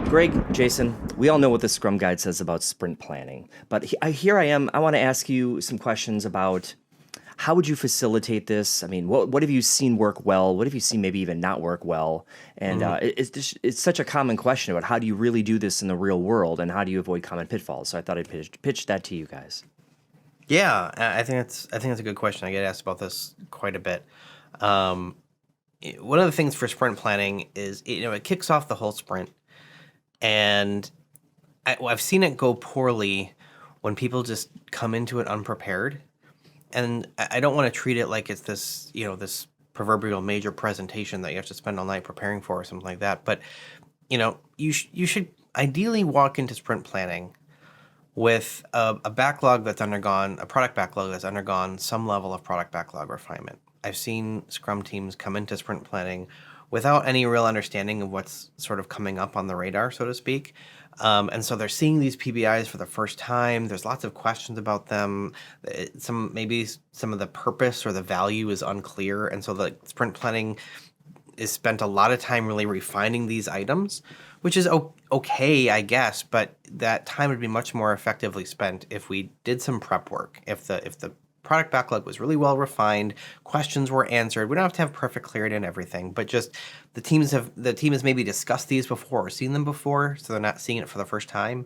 Greg, Jason, we all know what the Scrum Guide says about sprint planning, but here I am. I want to ask you some questions about how would you facilitate this? I mean, what have you seen work well? What have you seen maybe even not work well? And it's such a common question about how do you really do this in the real world, and how do you avoid common pitfalls? So I thought I'd pitch that to you guys. Yeah, I think that's a good question. I get asked about this quite a bit. One of the things for sprint planning is it kicks off the whole sprint, and I've seen it go poorly when people just come into it unprepared. And I don't want to treat it like it's this proverbial major presentation that you have to spend all night preparing for or something like that. But you should ideally walk into sprint planning with a product backlog that's undergone some level of product backlog refinement. I've seen Scrum teams come into sprint planning without any real understanding of what's sort of coming up on the radar, so to speak. And so they're seeing these PBIs for the first time. There's lots of questions about them. Maybe some of the purpose or the value is unclear. And so the sprint planning is spent a lot of time really refining these items, which is okay, I guess, but that time would be much more effectively spent if we did some prep work. If the product backlog was really well refined, questions were answered. We don't have to have perfect clarity on everything, but just the team has maybe discussed these before or seen them before, so they're not seeing it for the first time.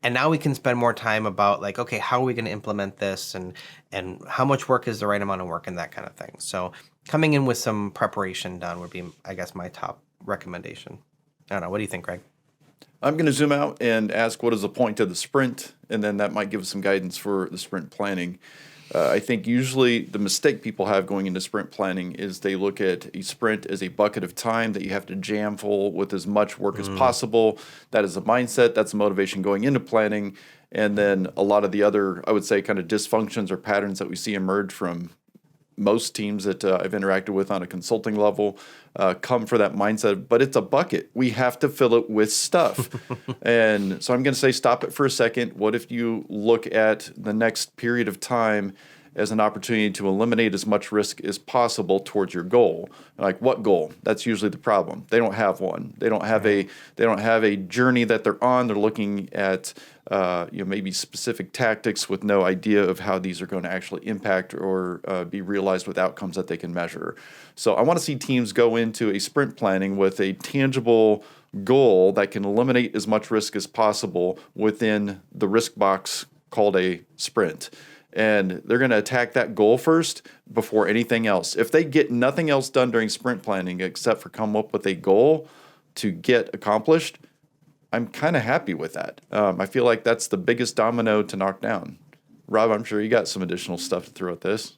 And now we can spend more time about like, okay, how are we going to implement this, and how much work is the right amount of work, and that kind of thing. So coming in with some preparation done would be, I guess, my top recommendation. I don't know. What do you think, Greg? I'm going to zoom out and ask what is the point of the sprint, and then that might give us some guidance for the sprint planning. I think usually the mistake people have going into sprint planning is they look at a sprint as a bucket of time that you have to jam full with as much work as possible. That is a mindset. That's a motivation going into planning. And then a lot of the other, I would say, kind of dysfunctions or patterns that we see emerge from most teams that I've interacted with on a consulting level come for that mindset, but it's a bucket. We have to fill it with stuff. And so I'm going to say stop it for a second. What if you look at the next period of time as an opportunity to eliminate as much risk as possible towards your goal? Like, what goal? That's usually the problem. They don't have one. They don't have a journey that they're on. They're looking at maybe specific tactics with no idea of how these are going to actually impact or be realized with outcomes that they can measure. So I want to see teams go into a sprint planning with a tangible goal that can eliminate as much risk as possible within the risk box called a sprint. And they're going to attack that goal first before anything else. If they get nothing else done during sprint planning except for come up with a goal to get accomplished, I'm kind of happy with that. I feel like that's the biggest domino to knock down. Rob, I'm sure you got some additional stuff to throw at this.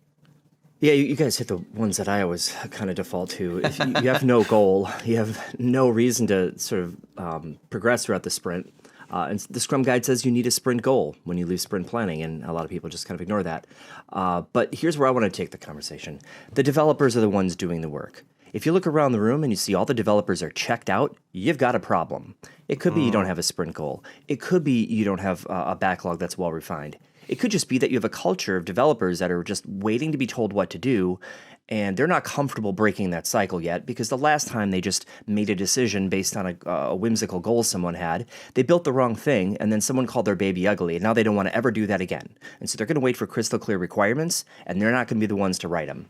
Yeah, you guys hit the ones that I always kind of default to. If you have no goal, you have no reason to sort of progress throughout the sprint. And the Scrum Guide says you need a sprint goal when you leave sprint planning, and a lot of people just kind of ignore that. But here's where I want to take the conversation. The developers are the ones doing the work. If you look around the room and you see all the developers are checked out, you've got a problem. It could be you don't have a sprint goal. It could be you don't have a backlog that's well refined. It could just be that you have a culture of developers that are just waiting to be told what to do, and they're not comfortable breaking that cycle yet because the last time they just made a decision based on a whimsical goal someone had, they built the wrong thing, and then someone called their baby ugly, and now they don't want to ever do that again. And so they're going to wait for crystal clear requirements, and they're not going to be the ones to write them.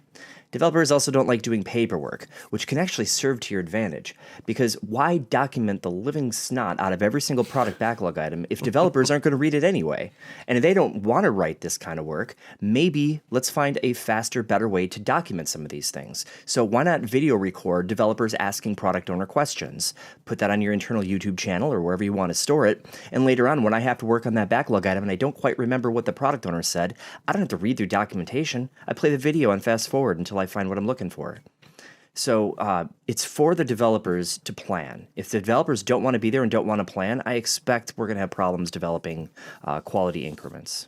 Developers also don't like doing paperwork, which can actually serve to your advantage, because why document the living snot out of every single product backlog item if developers aren't going to read it anyway? And if they don't want to write this kind of work, maybe let's find a faster, better way to document some of these things. So why not video record developers asking product owner questions? Put that on your internal YouTube channel or wherever you want to store it, and later on when I have to work on that backlog item and I don't quite remember what the product owner said, I don't have to read through documentation. I play the video and fast forward until I find what I'm looking for. So it's for the developers to plan. If the developers don't want to be there and don't want to plan, I expect we're going to have problems developing quality increments.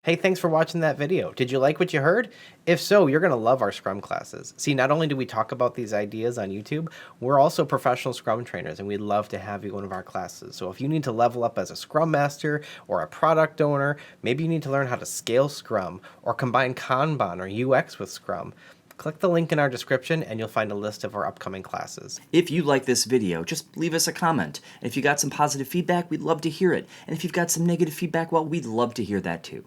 Hey, thanks for watching that video. Did you like what you heard? If so, you're going to love our Scrum classes. See, not only do we talk about these ideas on YouTube, we're also professional Scrum trainers, and we'd love to have you in one of our classes. So if you need to level up as a Scrum Master or a product owner, maybe you need to learn how to scale Scrum or combine Kanban or UX with Scrum, Click the link in our description and you'll find a list of our upcoming classes. If you like this video, just leave us a comment. And if you got some positive feedback, we'd love to hear it. And if you've got some negative feedback, well, we'd love to hear that too.